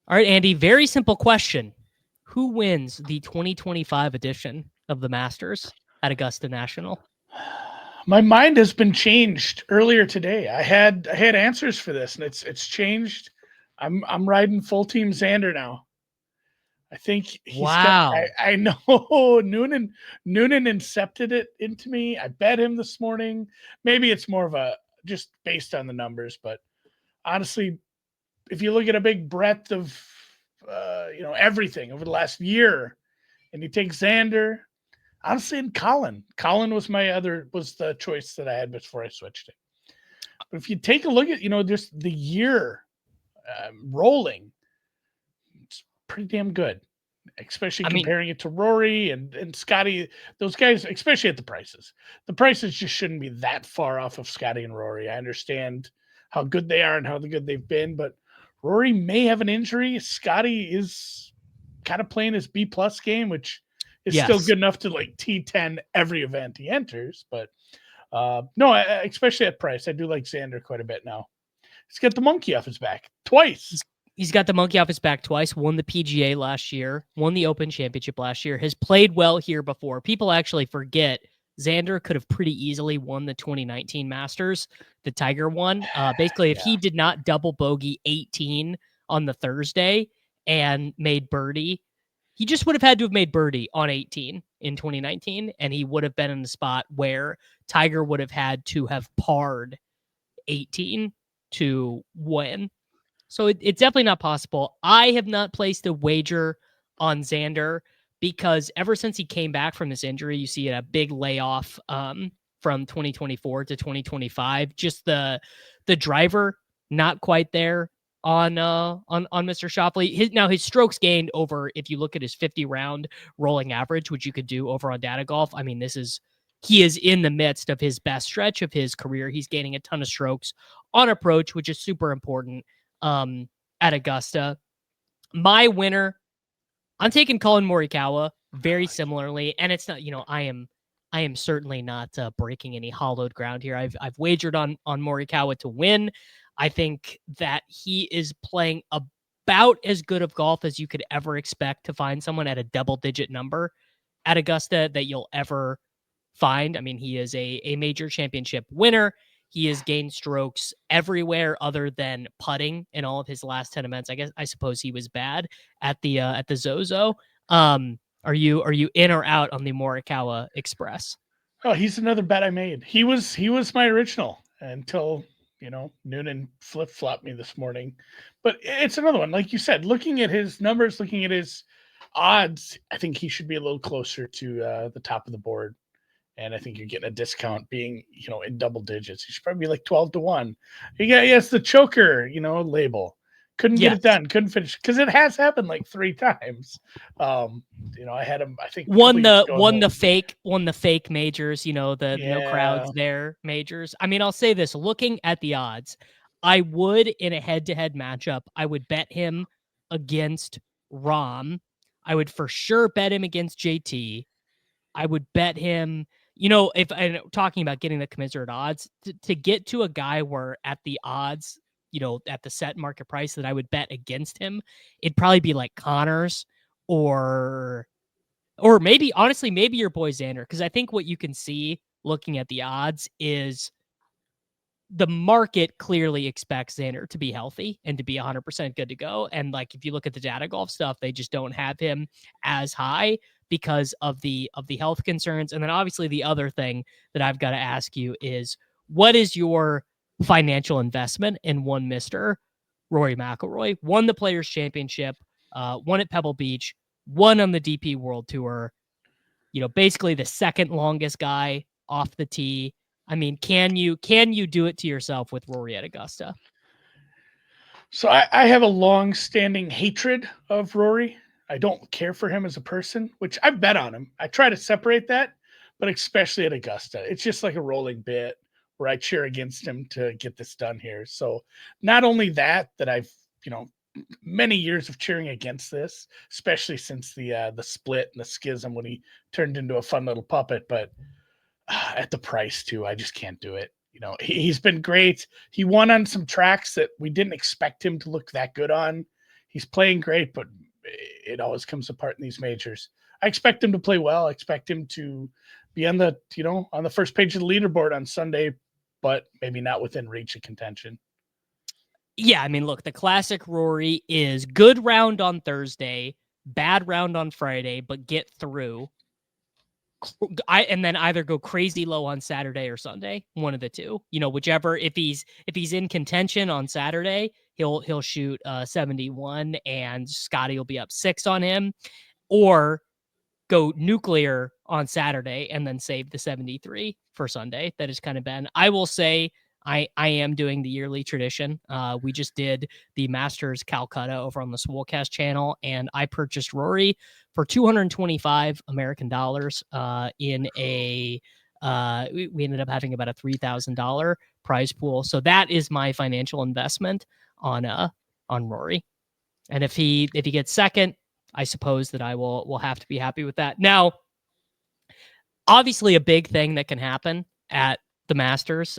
All right, Andy, very simple question. Who wins the 2025 edition of the Masters at Augusta National? My mind has been changed earlier today. I had answers for this, and it's changed. I'm riding full team Xander now. I think he's got. Wow. I know Noonan incepted it into me. I bet him this morning. Maybe it's more of a just based on the numbers, but honestly, if you look at a big breadth of everything over the last year, and you take Xander, honestly, and Collin was the choice that I had before I switched it. But if you take a look at just the year rolling, it's pretty damn good, especially I mean, comparing it to Rory and Scotty. Those guys, especially at the prices. The prices just shouldn't be that far off of Scotty and Rory. I understand how good they are and how good they've been, but Rory may have an injury. Scotty is kind of playing his B+ game, which is still yes. good enough to like T10 every event he enters. But no, especially at price, I do like Xander quite a bit now. He's got the monkey off his back twice. He's got the monkey off his back twice, won the PGA last year, won the Open Championship last year, has played well here before. People actually forget Xander could have pretty easily won the 2019 Masters, the Tiger one. Basically, if Yeah. he did not double bogey 18 on the Thursday and made birdie, he just would have had to have made birdie on 18 in 2019, and he would have been in the spot where Tiger would have had to have parred 18 to win. So it's definitely not possible. I have not placed a wager on Xander because ever since he came back from this injury, you see a big layoff from 2024 to 2025. Just the driver not quite there on Mr. Schauffle. His strokes gained over, if you look at his 50 round rolling average, which you could do over on Data Golf. I mean, he is in the midst of his best stretch of his career. He's gaining a ton of strokes on approach, which is super important at Augusta. My winner, I'm taking Collin Morikawa very similarly, and it's not, I am certainly not breaking any hollowed ground here. I've wagered on Morikawa to win. I think that he is playing about as good of golf as you could ever expect to find someone at a double-digit number at Augusta that you'll ever find. I mean, he is a major championship winner. He has gained strokes everywhere other than putting in all of his last 10 events. I suppose he was bad at the Zozo. Are you in or out on the Morikawa Express? Oh, he's another bet I made. He was my original until Noonan flip flopped me this morning. But it's another one, like you said. Looking at his numbers, looking at his odds, I think he should be a little closer to the top of the board. And I think you're getting a discount being in double digits. He should probably be like 12-1. He has the choker label. Couldn't get Yes. it done. Couldn't finish because it has happened like 3 times. I had him. I think Won the fake majors, the no yeah. crowds there majors. I mean, I'll say this, looking at the odds, I would in a head-to-head matchup, I would bet him against Rom. I would for sure bet him against JT. I would bet him, if I'm talking about getting the commensurate odds, to get to a guy where at the odds, at the set market price that I would bet against him, it'd probably be like Connors or maybe, honestly, maybe your boy Xander. Because I think what you can see looking at the odds is the market clearly expects Xander to be healthy and to be 100% good to go. And like, if you look at the Data Golf stuff, they just don't have him as high because of the health concerns. And then obviously the other thing that I've got to ask you is, what is your financial investment in one Mr. Rory McIlroy? Won the Players Championship, won at Pebble Beach, won on the DP World Tour, basically the second longest guy off the tee. I mean, can you do it to yourself with Rory at Augusta? So I have a long-standing hatred of Rory. I don't care for him as a person, which I bet on him. I try to separate that, but especially at Augusta, it's just like a rolling bit where I cheer against him to get this done here. So not only that I've many years of cheering against this, especially since the split and the schism when he turned into a fun little puppet, but at the price too, I just can't do it. He's been great. He won on some tracks that we didn't expect him to look that good on. He's playing great, but it always comes apart in these majors. I expect him to play well. I expect him to be on the on the first page of the leaderboard on Sunday, but maybe not within reach of contention. Yeah, I mean, look, the classic Rory is good round on Thursday, bad round on Friday, but get through. And then either go crazy low on Saturday or Sunday, one of the two. Whichever. If he's in contention on Saturday, he'll shoot 71, and Scotty will be up 6 on him, or go nuclear on Saturday and then save the 73 for Sunday. That has kind of been, I will say, I am doing the yearly tradition. We just did the Masters Calcutta over on the Swolecast channel, and I purchased Rory for 225 American dollars in a we ended up having about a $3,000 prize pool. So that is my financial investment on Rory. And if he gets second, I suppose that I will have to be happy with that. Now, obviously, a big thing that can happen at the Masters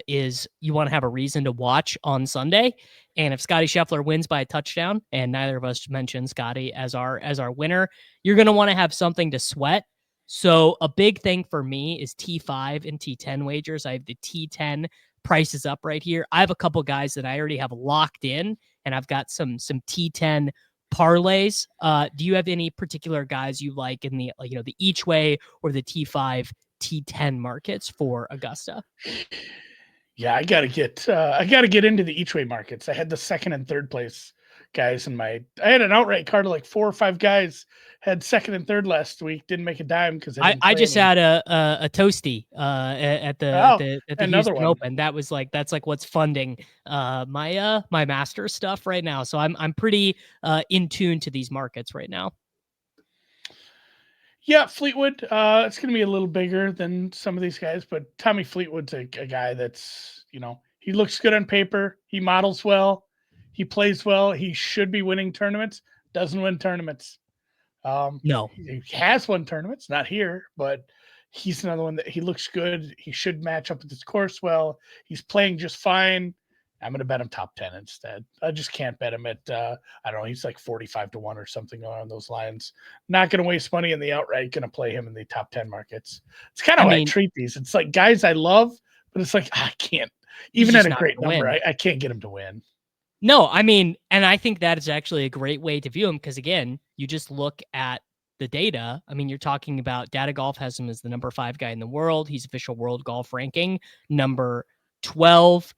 is you want to have a reason to watch on Sunday. And if Scotty Scheffler wins by a touchdown, and neither of us mentioned Scotty as our winner, you're going to want to have something to sweat. So a big thing for me is T5 and T10 wagers. I have the T10 prices up right here. I have a couple guys that I already have locked in, and I've got some T10 parlays. Do you have any particular guys you like in the the each way or the T5 T10 markets for Augusta? Yeah, I gotta get into the each way markets. I had the second and third place guys in I had an outright card of like 4 or 5 guys had second and third last week. Didn't make a dime because I just had a toasty at the another Houston one. Open. That's like what's funding my master stuff right now. So I'm pretty in tune to these markets right now. Yeah, Fleetwood. It's going to be a little bigger than some of these guys, but Tommy Fleetwood's a guy that's he looks good on paper. He models well. He plays well. He should be winning tournaments. Doesn't win tournaments. No, he has won tournaments, not here, but he's another one that he looks good. He should match up with this course well. He's playing just fine. I'm going to bet him top 10 instead. I just can't bet him at, I don't know, he's like 45 to 1 or something along those lines. Not going to waste money in the outright, going to play him in the top 10 markets. It's kind of how I treat these. It's like guys I love, but it's like, I can't, even at a great number, I can't get him to win. No, I mean, and I think that is actually a great way to view him because, again, you just look at the data. I mean, you're talking about Data Golf has him as the number 5 guy in the world. He's official world golf ranking, number 12.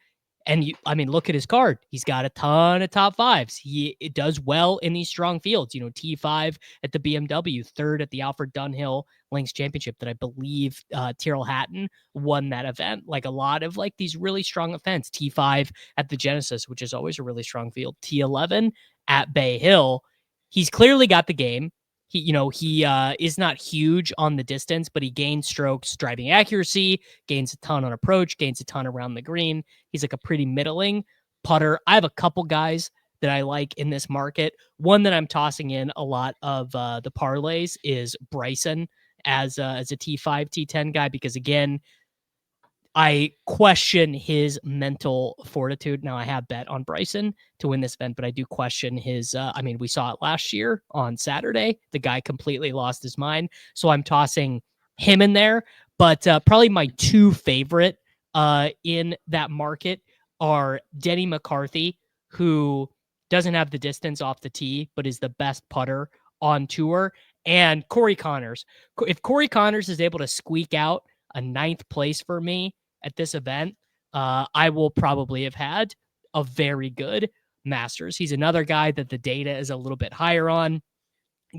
And look at his card. He's got a ton of top 5s. It does well in these strong fields. T5 at the BMW, 3rd at the Alfred Dunhill Links Championship that I believe Tyrrell Hatton won that event. Like a lot of these really strong events. T5 at the Genesis, which is always a really strong field. T11 at Bay Hill. He's clearly got the game. He is not huge on the distance, but he gains strokes, driving accuracy, gains a ton on approach, gains a ton around the green. He's like a pretty middling putter. I have a couple guys that I like in this market. One that I'm tossing in a lot of the parlays is Bryson as a T5, T10 guy, because again, I question his mental fortitude. Now, I have bet on Bryson to win this event, but I do question his. We saw it last year on Saturday. The guy completely lost his mind. So I'm tossing him in there. But probably my 2 favorite in that market are Denny McCarthy, who doesn't have the distance off the tee, but is the best putter on tour, and Corey Connors. If Corey Connors is able to squeak out a 9th place for me at this event, I will probably have had a very good Masters. He's another guy that the data is a little bit higher on.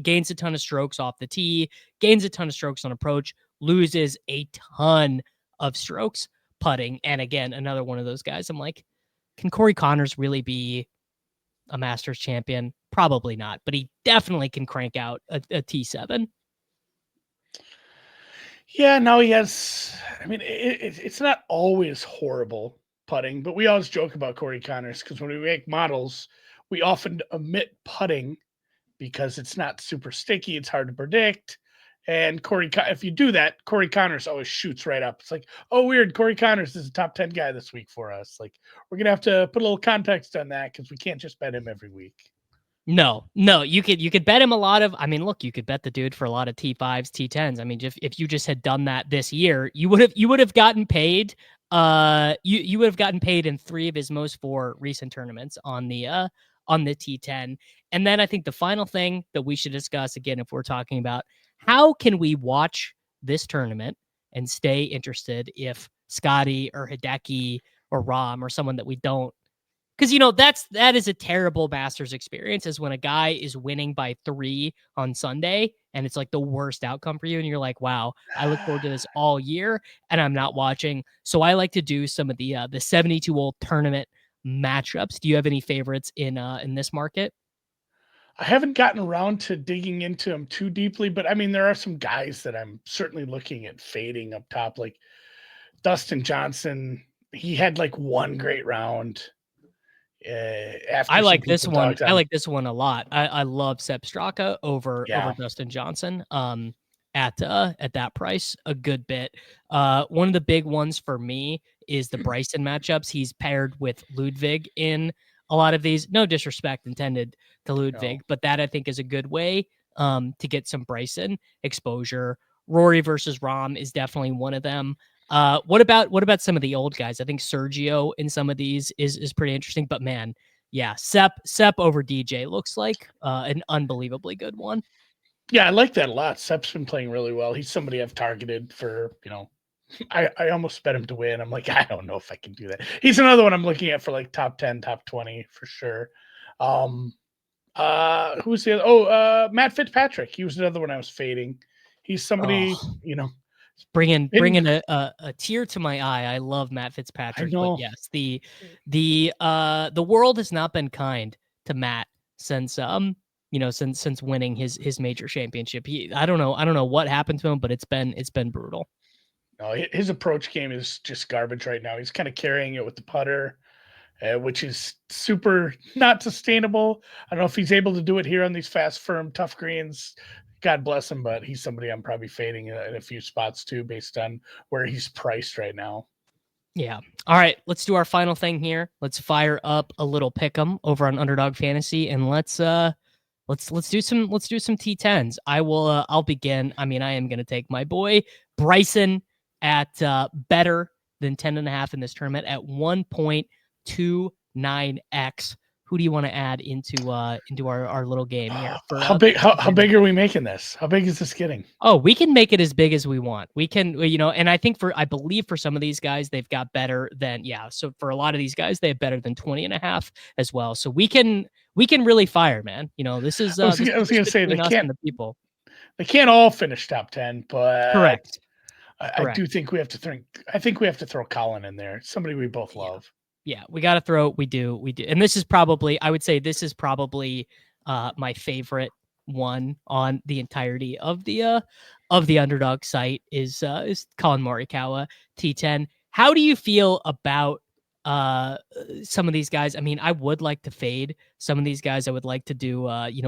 Gains a ton of strokes off the tee, gains a ton of strokes on approach, loses a ton of strokes putting. And again, another one of those guys. I'm like, can Corey Connors really be a Masters champion? Probably not, but he definitely can crank out a T7. Yeah, no, he has. It's not always horrible putting, but we always joke about Corey Connors because when we make models, we often omit putting because it's not super sticky. It's hard to predict. And if you do that, Corey Connors always shoots right up. It's like, oh, weird. Corey Connors is a top 10 guy this week for us. Like, we're going to have to put a little context on that because we can't just bet him every week. No, you could bet him a lot of. I mean, look, you could bet the dude for a lot of T5s, T10s. I mean, if you just had done that this year, you would have gotten paid. You would have gotten paid in 3 of his most 4 recent tournaments on the T10. And then I think the final thing that we should discuss again, if we're talking about how can we watch this tournament and stay interested if Scotty or Hideki or Rom or someone that we don't. Because that is a terrible Masters experience, is when a guy is winning by 3 on Sunday and it's like the worst outcome for you, and you're like, wow, I look forward to this all year and I'm not watching. So I like to do some of the 72-hole tournament matchups. Do you have any favorites in this market? I haven't gotten around to digging into them too deeply, but I mean, there are some guys that I'm certainly looking at fading up top, like Dustin Johnson. He had like one great round I after some like this people one. talked I on. like this one a lot. I love Sepp Straka over Yeah, Dustin Johnson. At that price a good bit. One of the big ones for me is the Bryson matchups. He's paired with Ludwig in a lot of these. No disrespect intended to no. Ludwig, but that I think is a good way to get some Bryson exposure. Rory versus Rom is definitely one of them. What about some of the old guys? I think Sergio in some of these is pretty interesting. But man, yeah, Sepp over DJ looks like an unbelievably good one. Yeah, I like that a lot. Sepp's been playing really well. He's somebody I've targeted for, I almost bet him to win. I'm like, I don't know if I can do that. He's another one I'm looking at for like top 10, top 20 for sure. Um, who's the other? Matt Fitzpatrick. He was another one I was fading. He's somebody, Oh, in, bringing a tear to my eye. I love Matt I Fitzpatrick, but know. yes, the world has not been kind to Matt since since winning his major championship. I don't know what happened to him, but it's been brutal. No, his approach game is just garbage right now. He's kind of carrying it with the putter, which is super not sustainable. I don't know if he's able to do it here on these fast, firm, tough greens. God bless him, but he's somebody I'm probably fading in a few spots too, based on where he's priced right now. Yeah. All right, let's do our final thing here. Let's fire up a little pick'em over on Underdog Fantasy, and let's do some T10s. I'll begin. I mean, I am gonna take my boy Bryson at better than 10.5 in this tournament at 1.29x. Who do you want to add into our little game here for How big? the How T10? big are we making this? How big is this getting? Oh, we can make it as big as we want. We can, and I believe for some of these guys, they've got better than, yeah. So for a lot of these guys, they have better than 20.5 as well. So we can really fire, man. This is, this I is was just gonna say between us and the people. they can't all finish top 10, but Correct. I do Correct. think we have to think. I think we have to throw Collin in there. Somebody we both Yeah. love. Yeah. We got to we do. And I would say this is probably my favorite one on the entirety of the Underdog site is Collin Morikawa T10. How do you feel about some of these guys? I mean, I would like to fade some of these guys. I would like to do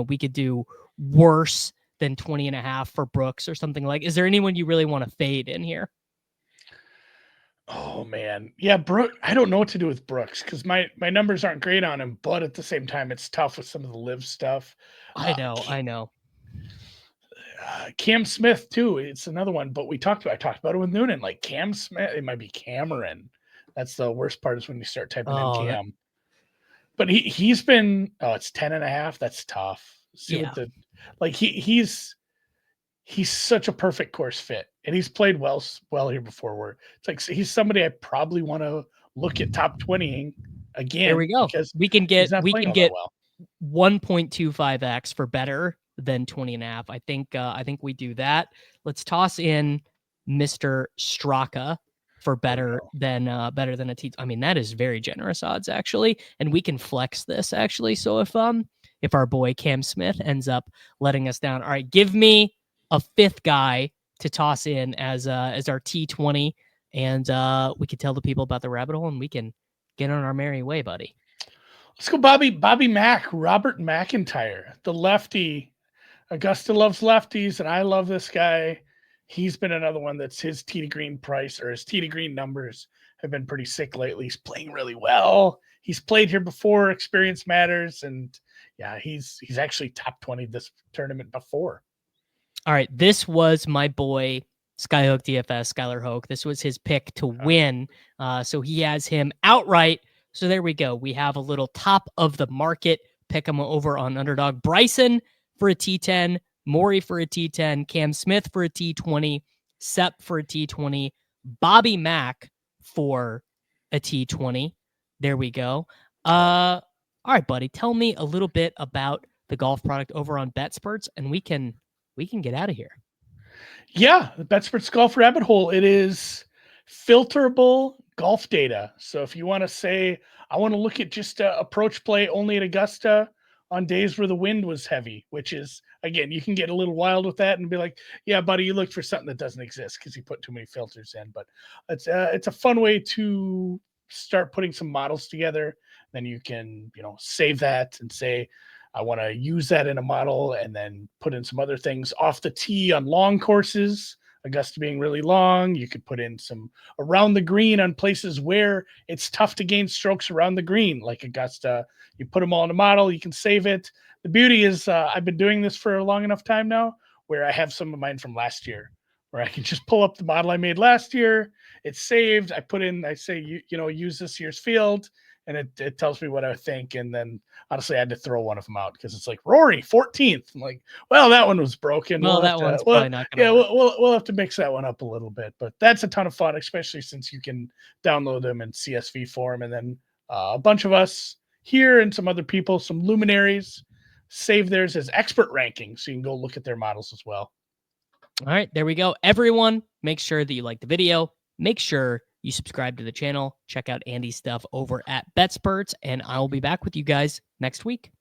we could do worse than 20.5 for Brooks or something. Like, is there anyone you really want to fade in here? Oh man, yeah, Brooks. I don't know what to do with Brooks because my numbers aren't great on him, but at the same time, it's tough with some of the live stuff. I Uh, know, I know. Cam Smith too. It's another one, but I talked about it with Noonan. Like Cam Smith, it might be Cameron. That's the worst part is when you start typing in Oh, Cam. But he's been it's 10.5. That's tough. See what yeah. the like he's such a perfect course fit, and he's played well here before. Where it's like he's somebody I probably want to look at top 20 There again we go. because We can he's get not we playing can all that get well. 1.25x for better than 20.5. I think we do that. Let's toss in Mr. Straka for Oh no. better than a T. I mean, that is very generous odds actually, and we can flex this actually. So if our boy Cam Smith ends up letting us down, all right, give me a fifth guy to toss in as our T20, and we can tell the people about the rabbit hole, and we can get on our merry way, buddy. Let's go, Bobby Mack, Robert McIntyre, the lefty. Augusta loves lefties, and I love this guy. He's been another one that's his tee to green price or his tee to green numbers have been pretty sick lately. He's playing really well. He's played here before. Experience matters, and yeah, he's actually top 20 this tournament before. All right, this was my boy Skyhook DFS, Skylar Hoke. This was his pick to win. So he has him outright. So there we go. We have a little top of the market pick him over on Underdog. Bryson for a T10, Maury for a T10, Cam Smith for a T20, Sepp for a T20, Bobby Mack for a T20. There we go. All right, buddy. Tell me a little bit about the golf product over on BetSperts, and we can get out of here. Yeah, the BetSperts Golf Rabbit Hole. It is filterable golf data. So if you want to say, I want to look at just approach play only at Augusta on days where the wind was heavy, which is, again, you can get a little wild with that and be like, yeah, buddy, you looked for something that doesn't exist because you put too many filters in. But it's a fun way to start putting some models together. Then you can, save that and say, I want to use that in a model and then put in some other things off the tee on long courses. Augusta being really long, you could put in some around the green on places where it's tough to gain strokes around the green, like Augusta. You put them all in a model, you can save it. The beauty is I've been doing this for a long enough time now where I have some of mine from last year where I can just pull up the model I made last year. It's saved. I say, use this year's field. And it tells me what I think. And then honestly, I had to throw one of them out because it's like Rory 14th. I'm like, well, that one was broken. Well, that one's probably not going to work. We'll have to mix that one up a little bit, but that's a ton of fun, especially since you can download them in CSV form. And then a bunch of us here and some other people, some luminaries, save theirs as expert rankings. So you can go look at their models as well. All right, there we go. Everyone, make sure that you like the video. Make sure you subscribe to the channel. Check out Andy's stuff over at BetSperts, and I will be back with you guys next week.